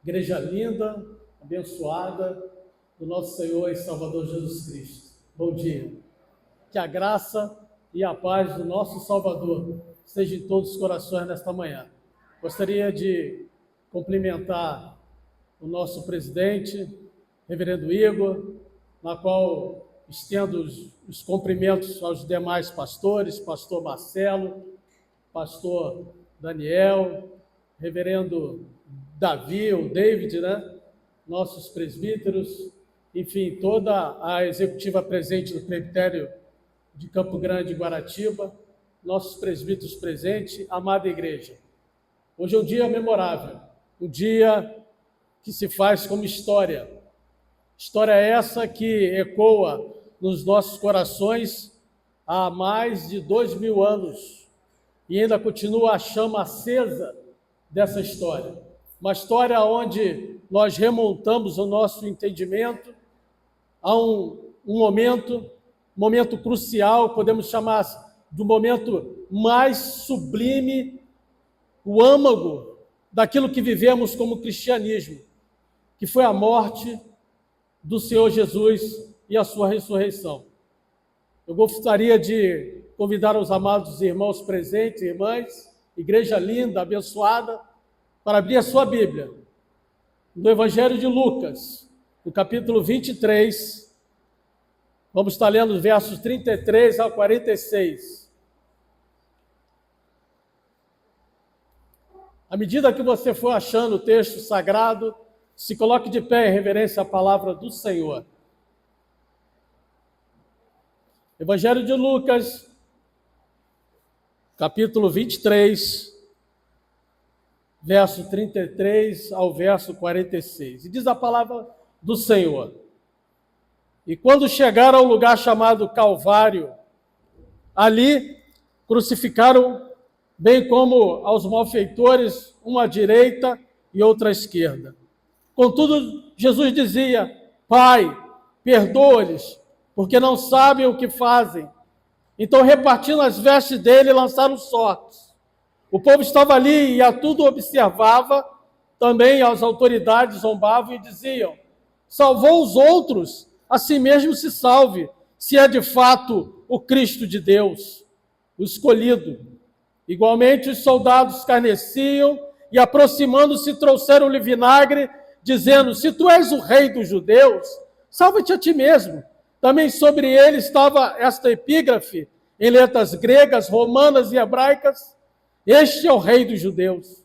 Igreja linda, abençoada do nosso Senhor e Salvador Jesus Cristo. Bom dia. Que a graça e a paz do nosso Salvador esteja em todos os corações nesta manhã. Gostaria de cumprimentar o nosso presidente, reverendo Igor, na qual estendo os cumprimentos aos demais pastores, pastor Marcelo, pastor Daniel, reverendo Davi, o David, nossos presbíteros, enfim, toda a executiva presente do presbitério de Campo Grande e Guaratiba, nossos presbíteros presentes, amada igreja. Hoje é um dia memorável, um dia que se faz como história. História essa que ecoa nos nossos corações há mais de 2000 anos e ainda continua a chama acesa dessa história. Uma história onde nós remontamos o nosso entendimento a um momento crucial, podemos chamar do momento mais sublime, o âmago daquilo que vivemos como cristianismo, que foi a morte do Senhor Jesus e a sua ressurreição. Eu gostaria de convidar os amados irmãos presentes, irmãs, igreja linda, abençoada, para abrir a sua Bíblia, no Evangelho de Lucas, no capítulo 23, vamos estar lendo os versos 33 ao 46. À medida que você for achando o texto sagrado, se coloque de pé em reverência à palavra do Senhor. Evangelho de Lucas, capítulo 23, verso 33 ao verso 46. E diz a palavra do Senhor: E quando chegaram ao lugar chamado Calvário, ali crucificaram, bem como aos malfeitores, uma à direita e outra à esquerda. Contudo, Jesus dizia: Pai, perdoa-lhes, porque não sabem o que fazem. Então, repartindo as vestes dele, lançaram sortes. O povo estava ali e a tudo observava, também as autoridades zombavam e diziam: salvou os outros, a si mesmo se salve, se é de fato o Cristo de Deus, o escolhido. Igualmente os soldados escarneciam e, aproximando-se, trouxeram-lhe vinagre, dizendo: se tu és o rei dos judeus, salva-te a ti mesmo. Também sobre ele estava esta epígrafe, em letras gregas, romanas e hebraicas: este é o rei dos judeus.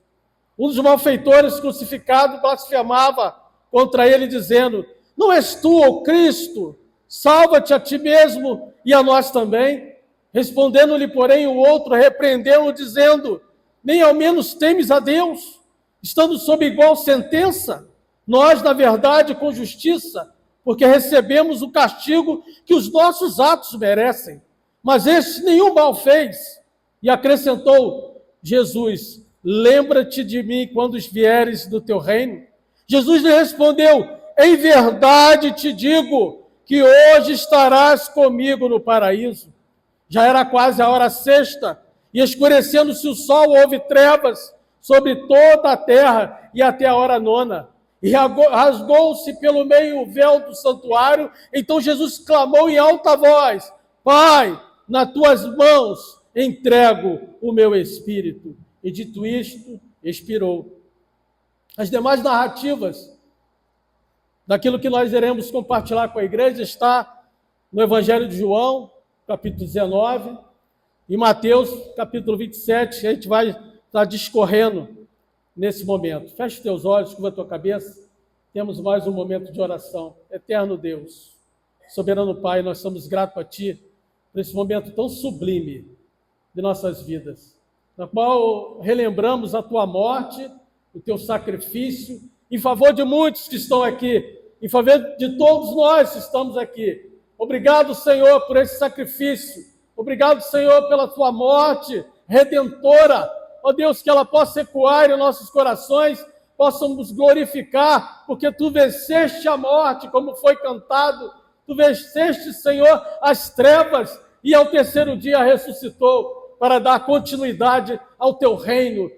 Um dos malfeitores crucificados blasfemava contra ele, dizendo: não és tu o Cristo? Salva-te a ti mesmo e a nós também. Respondendo-lhe, porém, o outro repreendeu-o, dizendo: nem ao menos temes a Deus, estando sob igual sentença? Nós, na verdade, com justiça, porque recebemos o castigo que os nossos atos merecem. Mas este nenhum mal fez. E acrescentou Jesus: lembra-te de mim quando vieres do teu reino. Jesus lhe respondeu: em verdade te digo que hoje estarás comigo no paraíso. Já era quase a hora sexta, e escurecendo-se o sol, houve trevas sobre toda a terra, e até a hora nona. E rasgou-se pelo meio o véu do santuário. Então Jesus clamou em alta voz: Pai, nas tuas mãos entrego o meu espírito. E dito isto, expirou. As demais narrativas daquilo que nós iremos compartilhar com a igreja está no Evangelho de João, capítulo 19, e Mateus, capítulo 27, a gente vai estar discorrendo nesse momento. Feche os teus olhos, curva a tua cabeça, temos mais um momento de oração. Eterno Deus, soberano Pai, nós somos gratos a Ti por esse momento tão sublime de nossas vidas, na qual relembramos a Tua morte, o Teu sacrifício, em favor de muitos que estão aqui, em favor de todos nós que estamos aqui. Obrigado, Senhor, por esse sacrifício. Obrigado, Senhor, pela Tua morte redentora. Ó Deus, que ela possa ecoar em nossos corações, possamos glorificar, porque Tu venceste a morte, como foi cantado. Tu venceste, Senhor, as trevas, e ao terceiro dia ressuscitou para dar continuidade ao Teu reino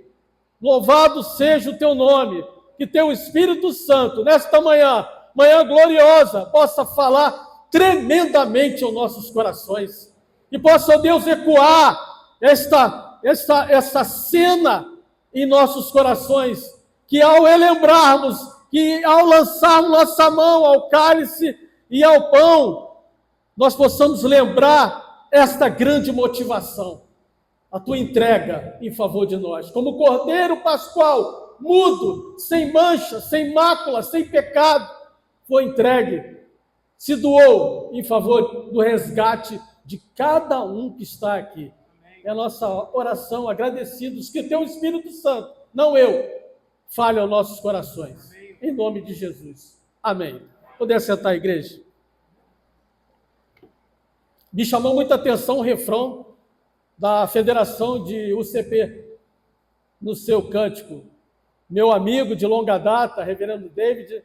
Louvado seja o teu nome, que teu Espírito Santo, nesta manhã gloriosa, possa falar tremendamente aos nossos corações. E possa, ó Deus, ecoar esta cena em nossos corações, que ao relembrarmos, que ao lançarmos nossa mão ao cálice e ao pão, nós possamos lembrar esta grande motivação, a tua entrega em favor de nós, como Cordeiro Pascual, mudo, sem mancha, sem mácula, sem pecado, foi entregue, se doou em favor do resgate de cada um que está aqui. É a nossa oração, agradecidos, que teu Espírito Santo, não eu, fale aos nossos corações. Em nome de Jesus. Amém. Poder sentar, igreja. Me chamou muita atenção o refrão da Federação de UCP, no seu cântico. Meu amigo de longa data, reverendo David,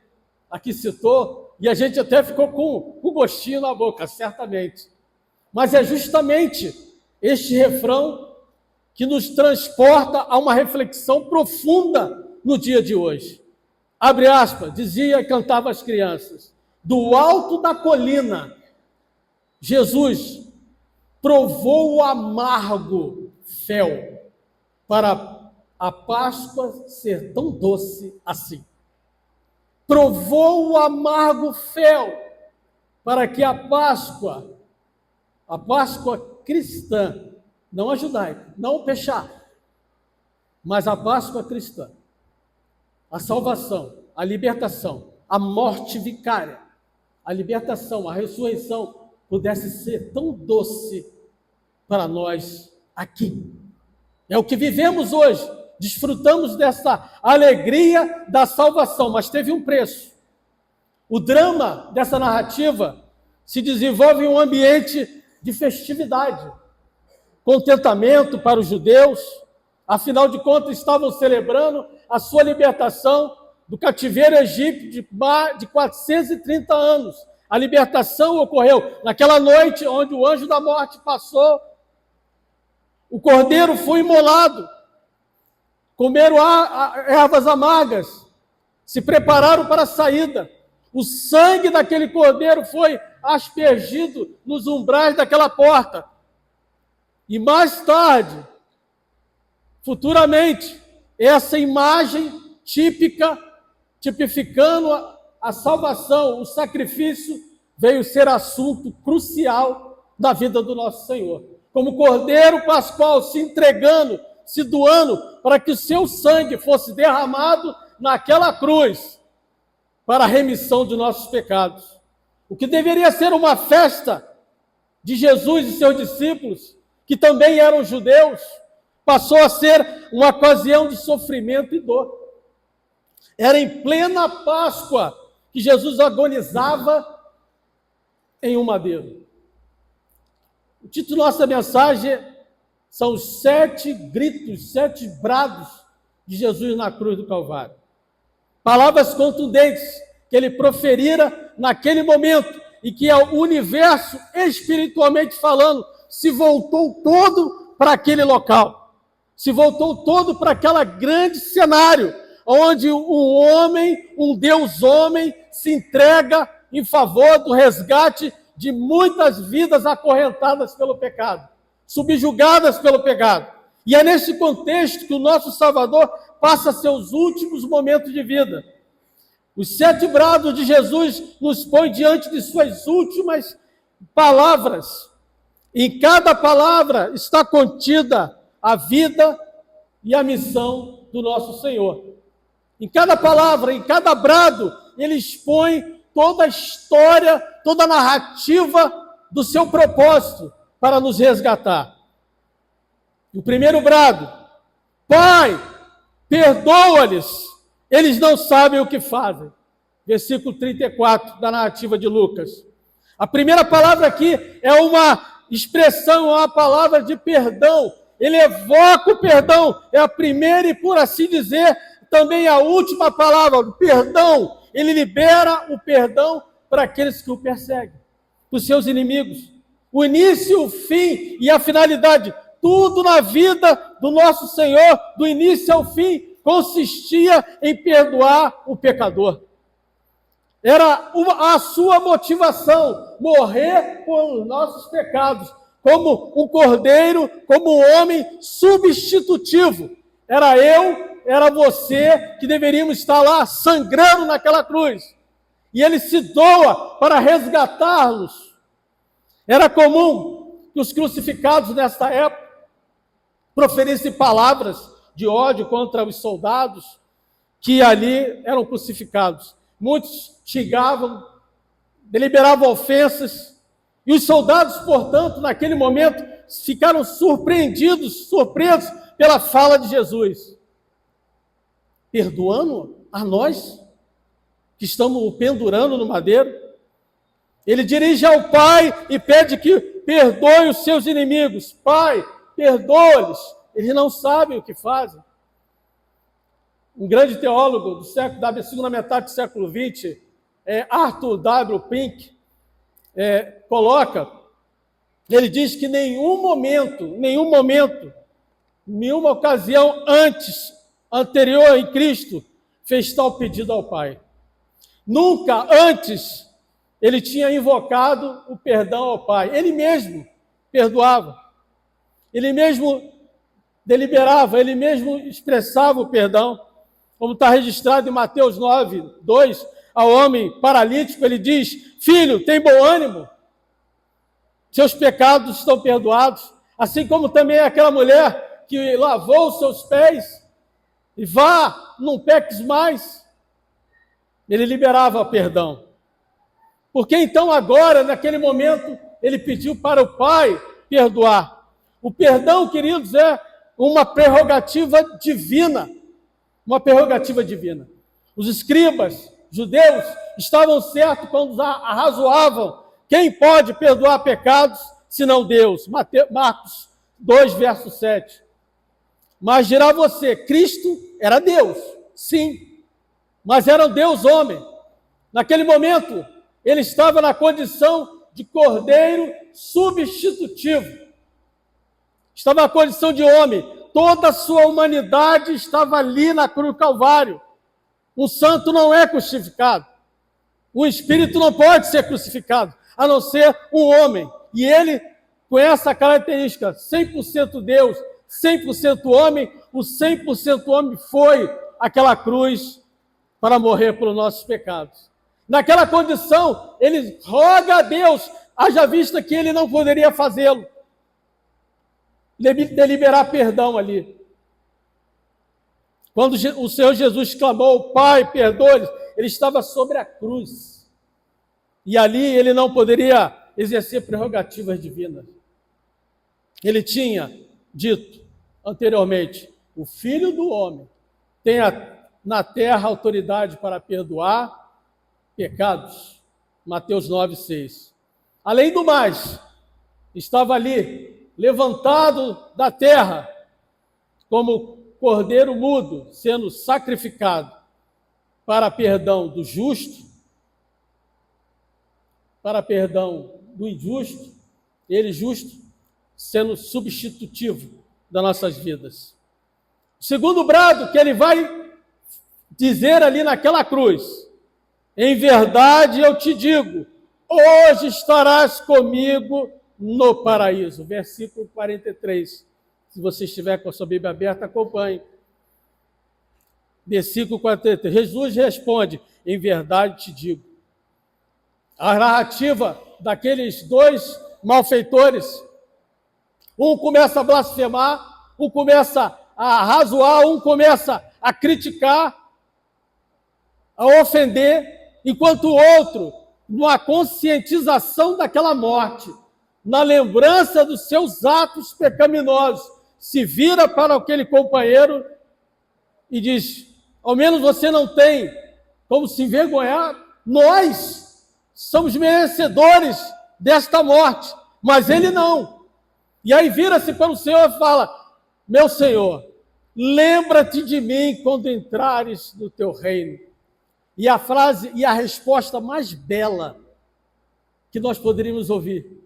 aqui citou, e a gente até ficou com gostinho na boca, certamente. Mas é justamente este refrão que nos transporta a uma reflexão profunda no dia de hoje. Abre aspas, dizia e cantava as crianças, do alto da colina, Jesus provou o amargo fel para a Páscoa ser tão doce assim. Provou o amargo fel para que a Páscoa cristã, não a judaica, não o pechá, mas a Páscoa cristã, a salvação, a libertação, a morte vicária, a libertação, a ressurreição, pudesse ser tão doce para nós aqui. É o que vivemos hoje, desfrutamos dessa alegria da salvação, mas teve um preço. O drama dessa narrativa se desenvolve em um ambiente de festividade, contentamento para os judeus, afinal de contas estavam celebrando a sua libertação do cativeiro egípcio de 430 anos. A libertação ocorreu naquela noite onde o anjo da morte passou, o cordeiro foi imolado, comeram ervas amargas, se prepararam para a saída. O sangue daquele cordeiro foi aspergido nos umbrais daquela porta. E mais tarde, futuramente, essa imagem tipificando a salvação, o sacrifício, veio ser assunto crucial da vida do nosso Senhor. Como Cordeiro Pascual se entregando, se doando, para que o seu sangue fosse derramado naquela cruz, para a remissão de nossos pecados. O que deveria ser uma festa de Jesus e seus discípulos, que também eram judeus, passou a ser uma ocasião de sofrimento e dor. Era em plena Páscoa que Jesus agonizava em um madeiro. O título da nossa mensagem são os 7 gritos, 7 brados de Jesus na cruz do Calvário. Palavras contundentes que ele proferira naquele momento e que o universo, espiritualmente falando, se voltou todo para aquele local. Se voltou todo para aquele grande cenário onde um homem, um Deus homem, se entrega em favor do resgate de muitas vidas acorrentadas pelo pecado, subjugadas pelo pecado. E é nesse contexto que o nosso Salvador passa seus últimos momentos de vida. Os 7 brados de Jesus nos põe diante de suas últimas palavras. Em cada palavra está contida a vida e a missão do nosso Senhor. Em cada palavra, em cada brado, ele expõe toda a história, toda a narrativa do seu propósito para nos resgatar. O primeiro brado: Pai, perdoa-lhes, eles não sabem o que fazem. Versículo 34 da narrativa de Lucas. A primeira palavra aqui é uma expressão, uma palavra de perdão. Ele evoca o perdão, é a primeira e, por assim dizer, também a última palavra, o perdão. Ele libera o perdão para aqueles que o perseguem, para os seus inimigos. O início, o fim e a finalidade, Tudo na vida do nosso Senhor, do início ao fim, consistia em perdoar o pecador. Era a sua motivação, morrer por nossos pecados, como um cordeiro, como um homem substitutivo. Era eu, era você que deveríamos estar lá sangrando naquela cruz. E ele se doa para resgatá-los. Era comum que os crucificados nesta época proferissem palavras de ódio contra os soldados que ali eram crucificados. Muitos xingavam, deliberavam ofensas, e os soldados, portanto, naquele momento, ficaram surpresos pela fala de Jesus. Perdoando a nós, que estamos o pendurando no madeiro? Ele dirige ao Pai e pede que perdoe os seus inimigos. Pai, perdoa-lhes, eles não sabem o que fazem. Um grande teólogo da segunda metade do século XX, Arthur W. Pink, ele diz que nenhuma ocasião anterior em Cristo, fez tal pedido ao Pai. Nunca antes ele tinha invocado o perdão ao Pai. Ele mesmo perdoava. Ele mesmo deliberava, ele mesmo expressava o perdão. Como está registrado em Mateus 9, 2, ao homem paralítico, ele diz: filho, tem bom ânimo, seus pecados estão perdoados. Assim como também aquela mulher que lavou os seus pés, e vá, não peques mais. Ele liberava perdão. Porque então agora, naquele momento, ele pediu para o Pai perdoar. O perdão, queridos, é uma prerrogativa divina. Uma prerrogativa divina. Os escribas judeus estavam certos quando arrazoavam: quem pode perdoar pecados senão Deus? Marcos 2, verso 7. Mas dirá você, Cristo era Deus, sim, mas era um Deus homem. Naquele momento, ele estava na condição de cordeiro substitutivo. Estava na condição de homem. Toda a sua humanidade estava ali na cruz do Calvário. Um santo não é crucificado. Um espírito não pode ser crucificado, a não ser um homem. E ele, com essa característica, 100% Deus, 100% homem, o 100% homem foi àquela cruz para morrer pelos nossos pecados. Naquela condição, ele roga a Deus, haja vista que ele não poderia fazê-lo, deliberar perdão ali. Quando o Senhor Jesus clamou: Pai, perdoe-lhes, ele estava sobre a cruz. E ali ele não poderia exercer prerrogativas divinas. Ele tinha dito anteriormente: o Filho do Homem tem na terra autoridade para perdoar pecados. Mateus 9, 6. Além do mais, estava ali, levantado da terra, como cordeiro mudo, sendo sacrificado para perdão do justo, para perdão do injusto, ele justo, sendo substitutivo das nossas vidas. O segundo brado que ele vai dizer ali naquela cruz: em verdade eu te digo, hoje estarás comigo no paraíso. Versículo 43. Se você estiver com a sua Bíblia aberta, acompanhe. Versículo 43. Jesus responde: em verdade te digo. A narrativa daqueles dois malfeitores, um começa a blasfemar, um começa a razoar, um começa a criticar, a ofender, enquanto o outro, numa conscientização daquela morte, na lembrança dos seus atos pecaminosos, se vira para aquele companheiro e diz: ao menos você não tem como se envergonhar, nós somos merecedores desta morte, mas ele não. E aí vira-se para o Senhor e fala: meu Senhor, lembra-te de mim quando entrares no teu reino. E a frase e a resposta mais bela que nós poderíamos ouvir,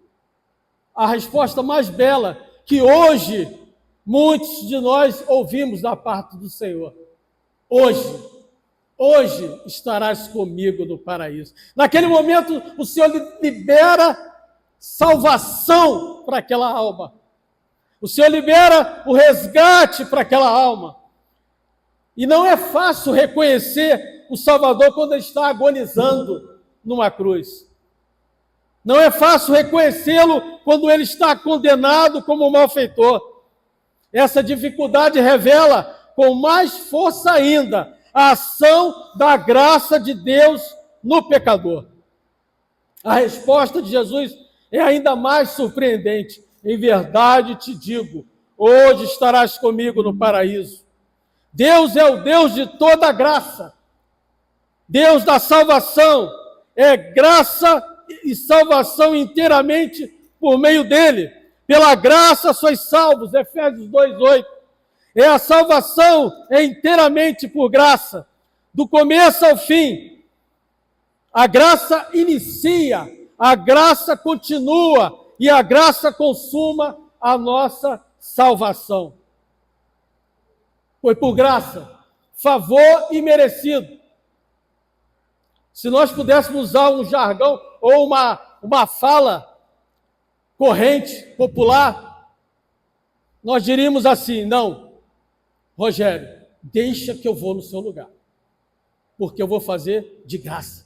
a resposta mais bela que hoje muitos de nós ouvimos da parte do Senhor. Hoje estarás comigo no paraíso. Naquele momento, o Senhor libera salvação para aquela alma. O Senhor libera o resgate para aquela alma. E não é fácil reconhecer o Salvador quando ele está agonizando numa cruz. Não é fácil reconhecê-lo quando ele está condenado como malfeitor. Essa dificuldade revela com mais força ainda a ação da graça de Deus no pecador. A resposta de Jesus é ainda mais surpreendente. Em verdade te digo, hoje estarás comigo no paraíso. Deus é o Deus de toda graça. Deus da salvação. É graça e salvação inteiramente por meio dele. Pela graça sois salvos, Efésios 2:8. É a salvação é inteiramente por graça, do começo ao fim. A graça inicia, a graça continua e a graça consuma a nossa salvação. Foi por graça, favor imerecido. Se nós pudéssemos usar um jargão ou uma fala corrente, popular, nós diríamos assim: não, Rogério, deixa que eu vou no seu lugar, porque eu vou fazer de graça,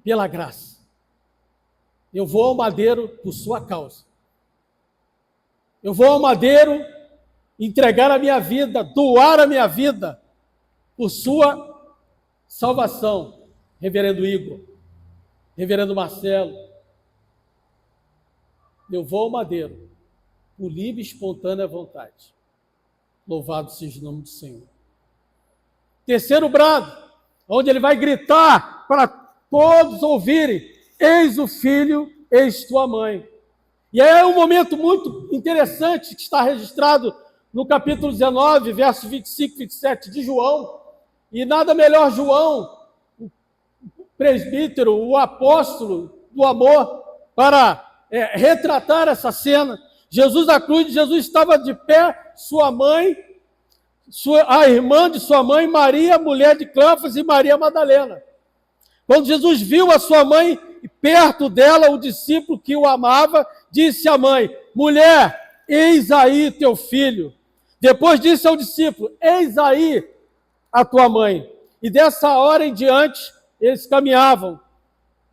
pela graça. Eu vou ao madeiro por sua causa. Eu vou ao madeiro entregar a minha vida, doar a minha vida por sua salvação. Reverendo Igor, Reverendo Marcelo, eu vou ao madeiro por livre e espontânea vontade. Louvado seja o nome do Senhor. Terceiro brado, onde ele vai gritar para todos ouvirem: eis o filho, eis tua mãe. E é um momento muito interessante que está registrado no capítulo 19, versos 25 e 27 de João. E nada melhor João, o presbítero, o apóstolo do amor, para retratar essa cena. Jesus na cruz, Jesus estava de pé, sua mãe, a irmã de sua mãe, Maria, mulher de Cleofas, e Maria Madalena. Quando Jesus viu a sua mãe e perto dela o discípulo que o amava, disse à mãe: mulher, eis aí teu filho. Depois disse ao discípulo: eis aí a tua mãe. E dessa hora em diante, eles caminhavam.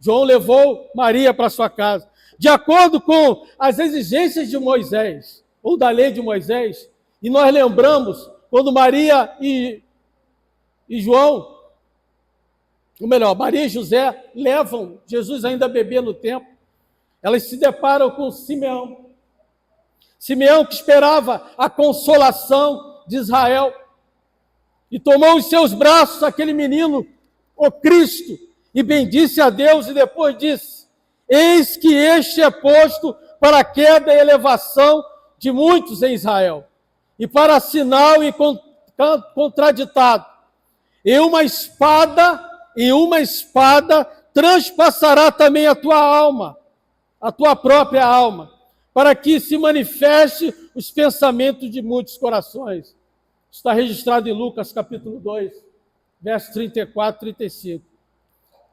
João levou Maria para sua casa. De acordo com as exigências de Moisés, ou da lei de Moisés, e nós lembramos quando Maria e João, ou melhor, Maria e José levam Jesus ainda bebê no templo, elas se deparam com Simeão. Simeão que esperava a consolação de Israel, e tomou em seus braços aquele menino, o Cristo, e bendisse a Deus, e depois disse: eis que este é posto para a queda e elevação de muitos em Israel, e para sinal e contraditado. E uma espada transpassará também a tua alma, a tua própria alma, para que se manifeste os pensamentos de muitos corações. Está registrado em Lucas capítulo 2, versos 34 e 35.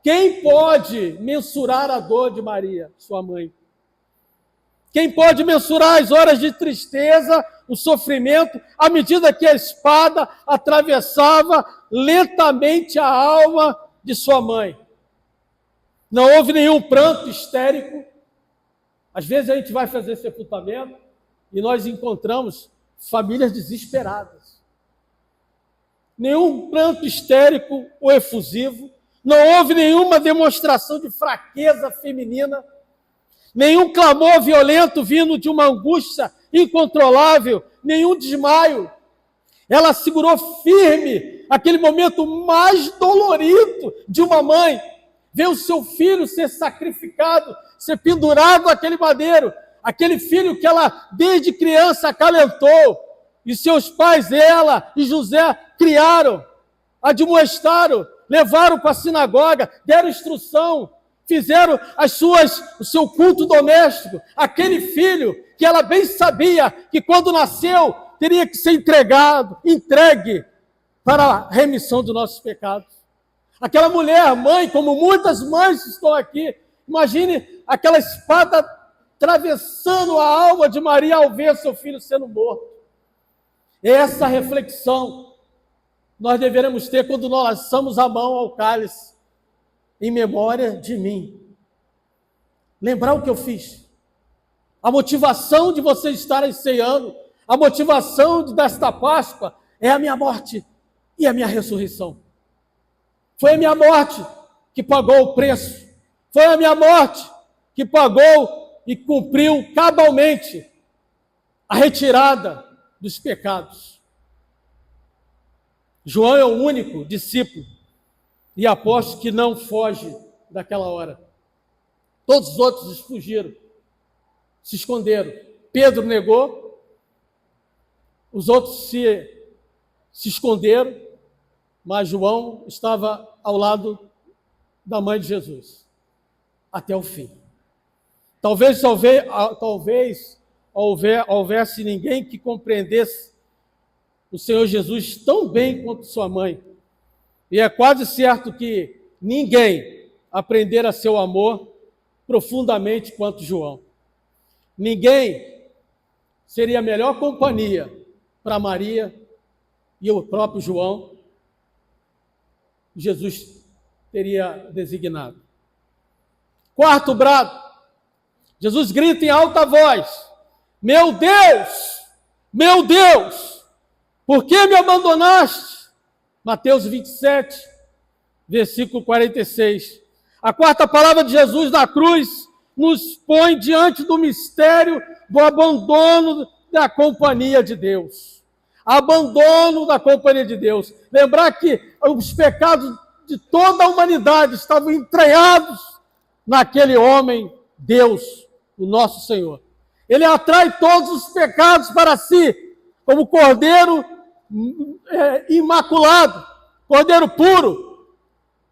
Quem pode mensurar a dor de Maria, sua mãe? Quem pode mensurar as horas de tristeza, o sofrimento, à medida que a espada atravessava lentamente a alma de sua mãe? Não houve nenhum pranto histérico. Às vezes a gente vai fazer sepultamento e nós encontramos famílias desesperadas. Nenhum pranto histérico ou efusivo. Não houve nenhuma demonstração de fraqueza feminina, nenhum clamor violento vindo de uma angústia incontrolável, nenhum desmaio. Ela segurou firme aquele momento mais dolorido de uma mãe, ver o seu filho ser sacrificado, ser pendurado naquele madeiro, aquele filho que ela desde criança acalentou, e seus pais, ela e José, criaram, admoestaram, levaram para a sinagoga, deram instrução, fizeram o seu culto doméstico. Aquele filho que ela bem sabia que quando nasceu teria que ser entregue para a remissão dos nossos pecados. Aquela mulher, mãe, como muitas mães estão aqui, imagine aquela espada atravessando a alma de Maria ao ver seu filho sendo morto. Essa reflexão nós deveremos ter quando nós lançamos a mão ao cálice, em memória de mim. Lembrar o que eu fiz. A motivação de você estar ceando, a motivação desta Páscoa é a minha morte e a minha ressurreição. Foi a minha morte que pagou o preço. Foi a minha morte que pagou e cumpriu cabalmente a retirada dos pecados. João é o único discípulo e apóstolo que não foge daquela hora. Todos os outros fugiram, se esconderam. Pedro negou, os outros se esconderam, mas João estava ao lado da mãe de Jesus, até o fim. Talvez houvesse ninguém que compreendesse o Senhor Jesus tão bem quanto sua mãe. E é quase certo que ninguém aprendera seu amor profundamente quanto João. Ninguém seria a melhor companhia para Maria e o próprio João. Jesus teria designado. Quarto brado, Jesus grita em alta voz: meu Deus, por que me abandonaste? Mateus 27, versículo 46. A quarta palavra de Jesus na cruz nos põe diante do mistério do abandono da companhia de Deus. Abandono da companhia de Deus. Lembrar que os pecados de toda a humanidade estavam entranhados naquele homem, Deus, o nosso Senhor. Ele atrai todos os pecados para si, como cordeiro imaculado, cordeiro puro,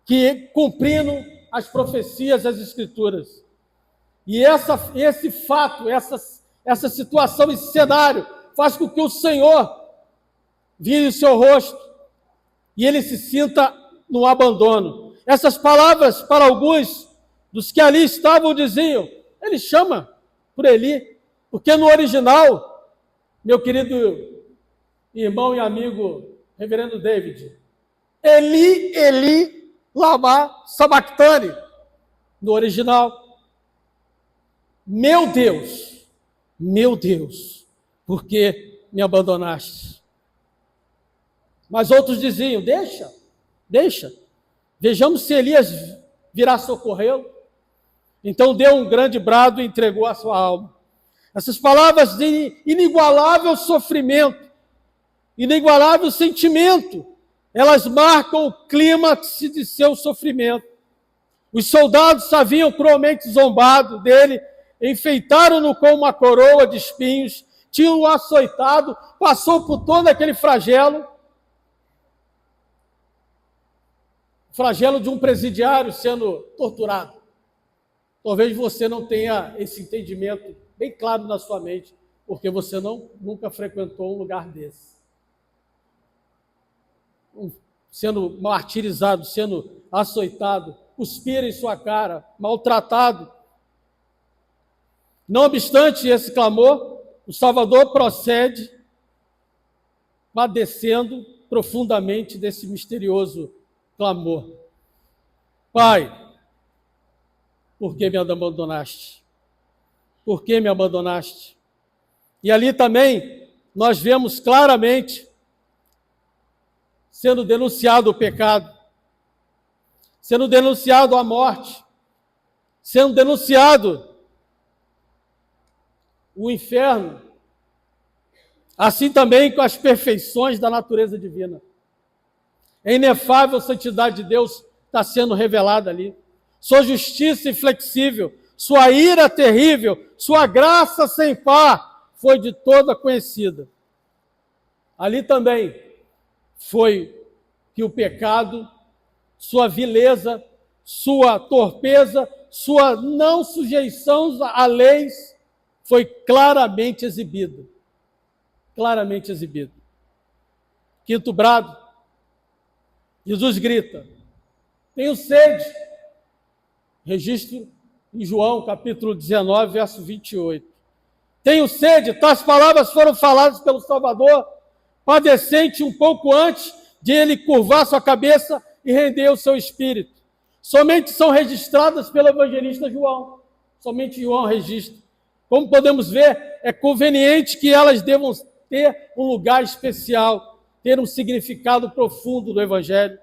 que cumprindo as profecias das Escrituras. E esse fato, essa situação, esse cenário, faz com que o Senhor vire o seu rosto e ele se sinta no abandono. Essas palavras, para alguns dos que ali estavam, diziam, ele chama por Eli, porque no original, meu querido irmão e amigo, reverendo David, Eli, Eli, lama sabachthani, no original. Meu Deus, por que me abandonaste? Mas outros diziam, deixa, vejamos se Elias virá socorrê-lo. Então deu um grande brado e entregou a sua alma. Essas palavras de inigualável sofrimento, inigualável sentimento, elas marcam o clímax de seu sofrimento. Os soldados haviam cruelmente zombado dele, enfeitaram-no com uma coroa de espinhos, tinham-o açoitado, passou por todo aquele flagelo de um presidiário sendo torturado. Talvez você não tenha esse entendimento bem claro na sua mente, porque você nunca frequentou um lugar desse. Sendo martirizado, sendo açoitado, cuspir em sua cara, maltratado. Não obstante esse clamor, o Salvador procede padecendo profundamente desse misterioso clamor. Pai, por que me abandonaste? Por que me abandonaste? E ali também nós vemos claramente sendo denunciado o pecado, sendo denunciado a morte, sendo denunciado o inferno, assim também com as perfeições da natureza divina. A inefável santidade de Deus está sendo revelada ali. Sua justiça inflexível, sua ira terrível, sua graça sem par foi de toda conhecida. Ali também foi que o pecado, sua vileza, sua torpeza, sua não sujeição a leis foi claramente exibida. Claramente exibida. Quinto brado, Jesus grita: tenho sede. Registro em João, capítulo 19, verso 28. Tenho sede, tais palavras foram faladas pelo Salvador, padecente um pouco antes de ele curvar sua cabeça e render o seu espírito. Somente são registradas pelo evangelista João. Somente João registra. Como podemos ver, é conveniente que elas devam ter um lugar especial, ter um significado profundo do evangelho.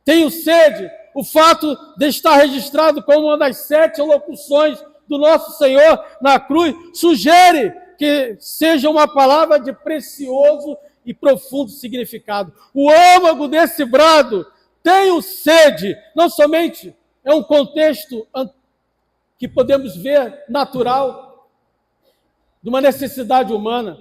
Tenho sede, o fato de estar registrado como uma das 7 locuções do nosso Senhor na cruz, sugere que seja uma palavra de precioso e profundo significado. O âmago desse brado, tenho sede, não somente é um contexto que podemos ver natural, de uma necessidade humana,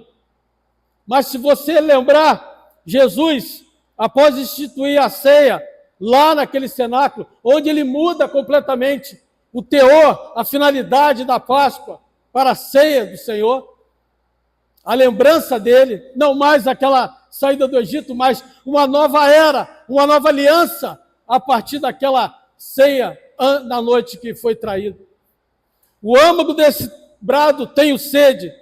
mas se você lembrar, Jesus, após instituir a ceia, lá naquele cenáculo, onde ele muda completamente o teor, a finalidade da Páscoa para a ceia do Senhor, a lembrança dele, não mais aquela saída do Egito, mas uma nova era, uma nova aliança, a partir daquela ceia na noite que foi traído. O âmago desse brado, tenho sede,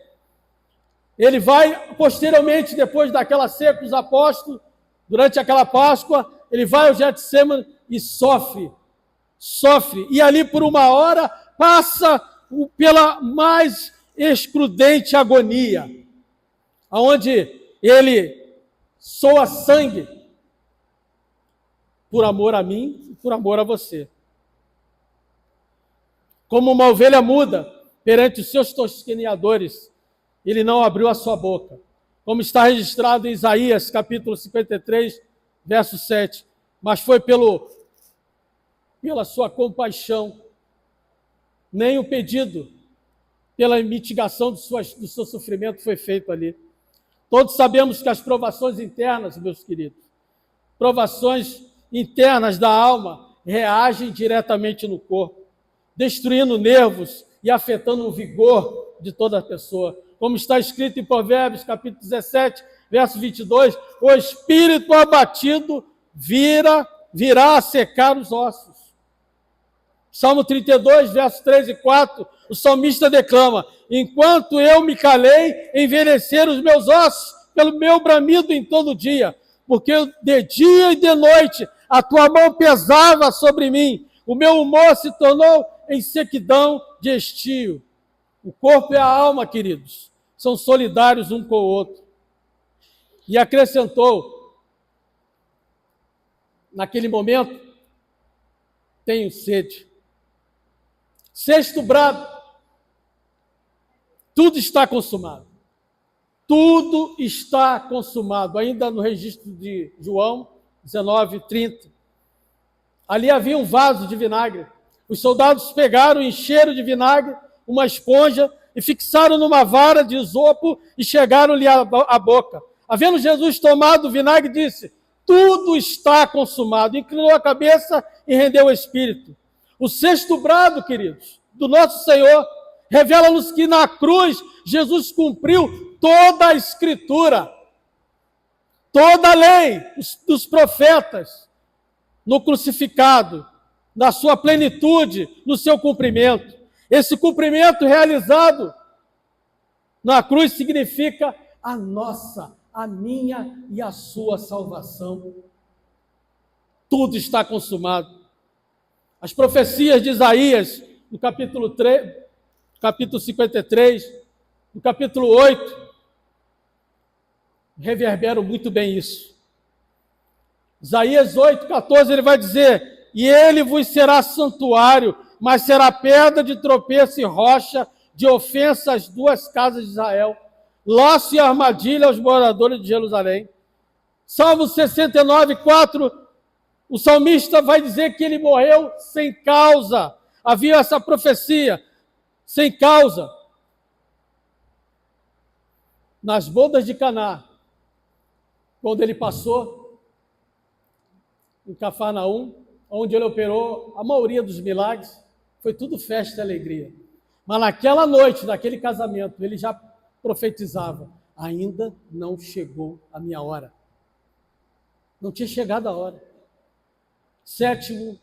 ele vai posteriormente, depois daquela ceia com os apóstolos, durante aquela Páscoa, ele vai ao Getsêmani e sofre. E ali por 1 hora passa pela mais excrudente agonia, onde ele soa sangue por amor a mim e por amor a você. Como uma ovelha muda perante os seus tosqueneadores, ele não abriu a sua boca. Como está registrado em Isaías, capítulo 53, verso 7. Mas foi pela sua compaixão, nem o pedido pela mitigação do seu sofrimento foi feito ali. Todos sabemos que as provações internas, meus queridos, provações internas da alma, reagem diretamente no corpo, destruindo nervos e afetando o vigor de toda a pessoa. Como está escrito em Provérbios, capítulo 17, verso 22, o espírito abatido virá a secar os ossos. Salmo 32, verso 3 e 4, o salmista declama: enquanto eu me calei, envelheceram os meus ossos pelo meu bramido em todo dia, porque de dia e de noite a tua mão pesava sobre mim, o meu humor se tornou em sequidão de estio. O corpo e a alma, queridos, são solidários um com o outro. E acrescentou, naquele momento, tenho sede. Sexto brado, tudo está consumado. Tudo está consumado. Ainda no registro de João 19, 30. Ali havia um vaso de vinagre. Os soldados pegaram, encheram de vinagre uma esponja e fixaram numa vara de isopo e chegaram-lhe à boca. Havendo Jesus tomado o vinagre, disse: tudo está consumado. Inclinou a cabeça e rendeu o espírito. O sexto brado, queridos, do nosso Senhor, revela-nos que na cruz Jesus cumpriu toda a Escritura, toda a lei dos profetas, no crucificado, na sua plenitude, no seu cumprimento. Esse cumprimento realizado na cruz significa a nossa, a minha e a sua salvação. Tudo está consumado. As profecias de Isaías, no capítulo 3, capítulo 53, no capítulo 8, reverberam muito bem isso. Isaías 8, 14, ele vai dizer: e ele vos será santuário, mas será pedra de tropeço e rocha de ofensa às duas casas de Israel, laço e armadilha aos moradores de Jerusalém. Salmo 69, 4, o salmista vai dizer que ele morreu sem causa. Havia essa profecia, sem causa. Nas bodas de Caná, quando ele passou em Cafarnaum, onde ele operou a maioria dos milagres, foi tudo festa e alegria. Mas naquela noite, naquele casamento, ele já profetizava: ainda não chegou a minha hora. Não tinha chegado a hora. 7º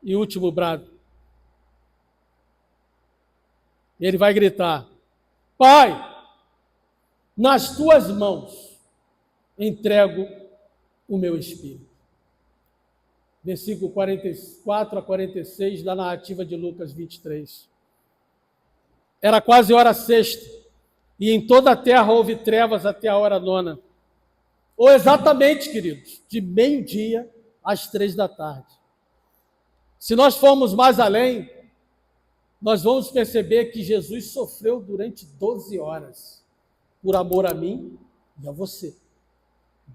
e último brado. Ele vai gritar: Pai, nas tuas mãos entrego o meu espírito. Versículo 44 a 46 da narrativa de Lucas 23. Era quase hora sexta, e em toda a terra houve trevas até a hora 9. Ou exatamente, queridos, de meio-dia às 3 da tarde. Se nós formos mais além, nós vamos perceber que Jesus sofreu durante 12 horas, por amor a mim e a você.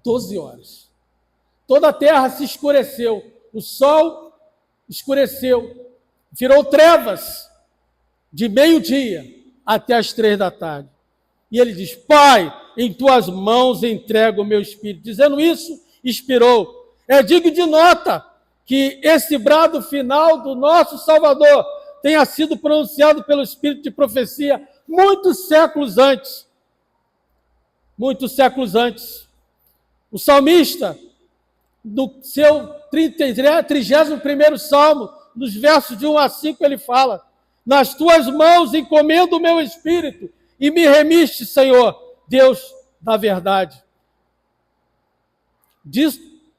12 horas. Toda a terra se escureceu, o sol escureceu, virou trevas, de meio-dia até as 3 da tarde. E ele diz: Pai, em tuas mãos entrego o meu espírito. Dizendo isso, expirou. É digno de nota que esse brado final do nosso Salvador tenha sido pronunciado pelo Espírito de profecia muitos séculos antes. Muitos séculos antes. O salmista, no seu 31º Salmo, nos versos de 1 a 5, ele fala: nas tuas mãos encomendo o meu espírito, e me remiste, Senhor, Deus da verdade.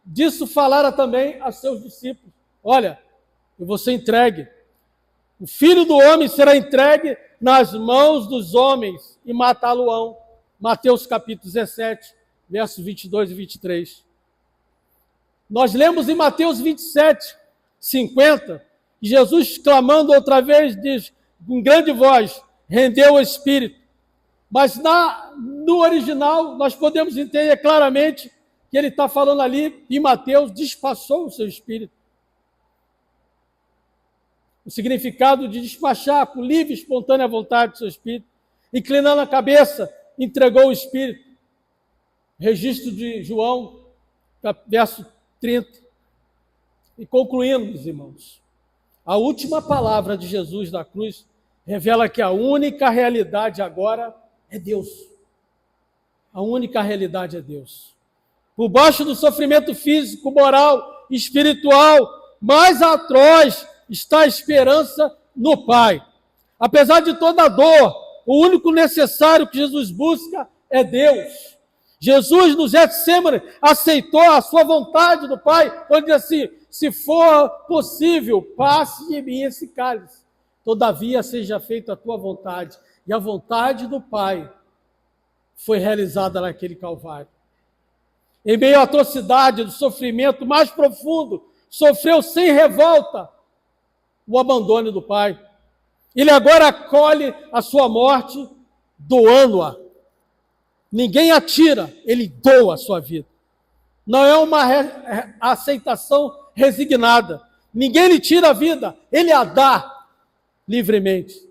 Disso falara também a seus discípulos: olha, eu vou ser entregue. O Filho do Homem será entregue nas mãos dos homens e matá-lo-ão. Mateus capítulo 17, versos 22 e 23. Nós lemos em Mateus 27, 50, Jesus clamando outra vez, diz com grande voz: rendeu o Espírito. Mas no original, nós podemos entender claramente que ele está falando ali, em Mateus, despassou o seu Espírito. O significado de despachar com livre e espontânea vontade do seu Espírito. Inclinando a cabeça, entregou o Espírito. Registro de João, verso 30. E concluindo, meus irmãos, a última palavra de Jesus na cruz revela que a única realidade agora é Deus. A única realidade é Deus. Por baixo do sofrimento físico, moral, espiritual, mais atroz, está a esperança no Pai. Apesar de toda a dor, o único necessário que Jesus busca é Deus. Jesus, no Getsêmani, aceitou a sua vontade do Pai, quando diz assim: se for possível, passe de mim esse cálice. Todavia, seja feita a tua vontade. E a vontade do Pai foi realizada naquele Calvário. Em meio à atrocidade do sofrimento mais profundo, sofreu sem revolta o abandono do Pai. Ele agora acolhe a sua morte, doando-a. Ninguém a tira, ele doa a sua vida. Não é uma aceitação resignada. Ninguém lhe tira a vida, ele a dá livremente.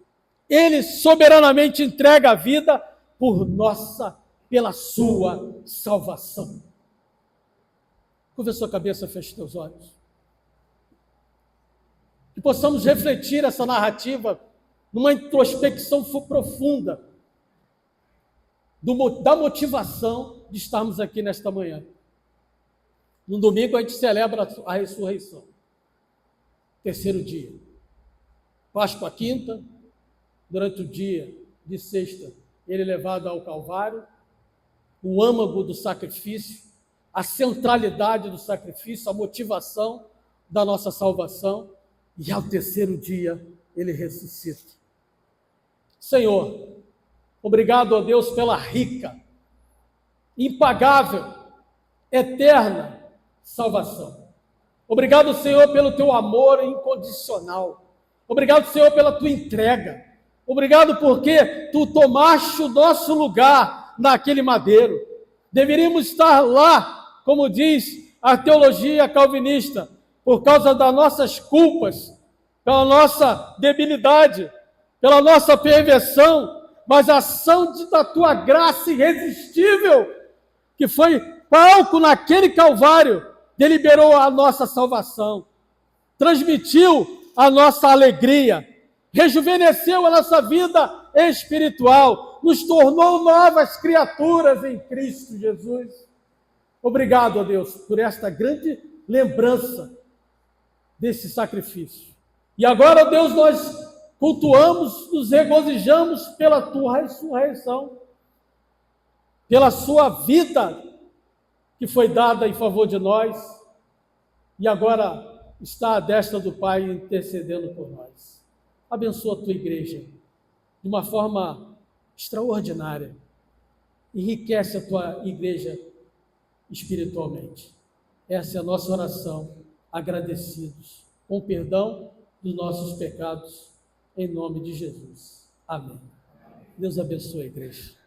Ele soberanamente entrega a vida pela sua salvação. Curva a sua cabeça, feche teus olhos. Que possamos refletir essa narrativa numa introspecção profunda da motivação de estarmos aqui nesta manhã. No domingo a gente celebra a ressurreição. 3º dia. Páscoa quinta, durante o dia de sexta, ele é levado ao Calvário, o âmago do sacrifício, a centralidade do sacrifício, a motivação da nossa salvação, e ao 3º dia ele ressuscita. Senhor, obrigado a Deus pela rica, impagável, eterna salvação. Obrigado, Senhor, pelo teu amor incondicional. Obrigado, Senhor, pela tua entrega. Obrigado porque tu tomaste o nosso lugar naquele madeiro. Deveríamos estar lá, como diz a teologia calvinista, por causa das nossas culpas, pela nossa debilidade, pela nossa perversão, mas a ação da tua graça irresistível, que foi palco naquele Calvário, deliberou a nossa salvação, transmitiu a nossa alegria, rejuvenesceu a nossa vida espiritual, nos tornou novas criaturas em Cristo Jesus. Obrigado, ó Deus, por esta grande lembrança desse sacrifício. E agora, ó Deus, nós cultuamos, nos regozijamos pela tua ressurreição, pela sua vida que foi dada em favor de nós e agora está à destra do Pai intercedendo por nós. Abençoa a tua igreja de uma forma extraordinária. Enriquece a tua igreja espiritualmente. Essa é a nossa oração, agradecidos, com perdão dos nossos pecados, em nome de Jesus. Amém. Deus abençoe a igreja.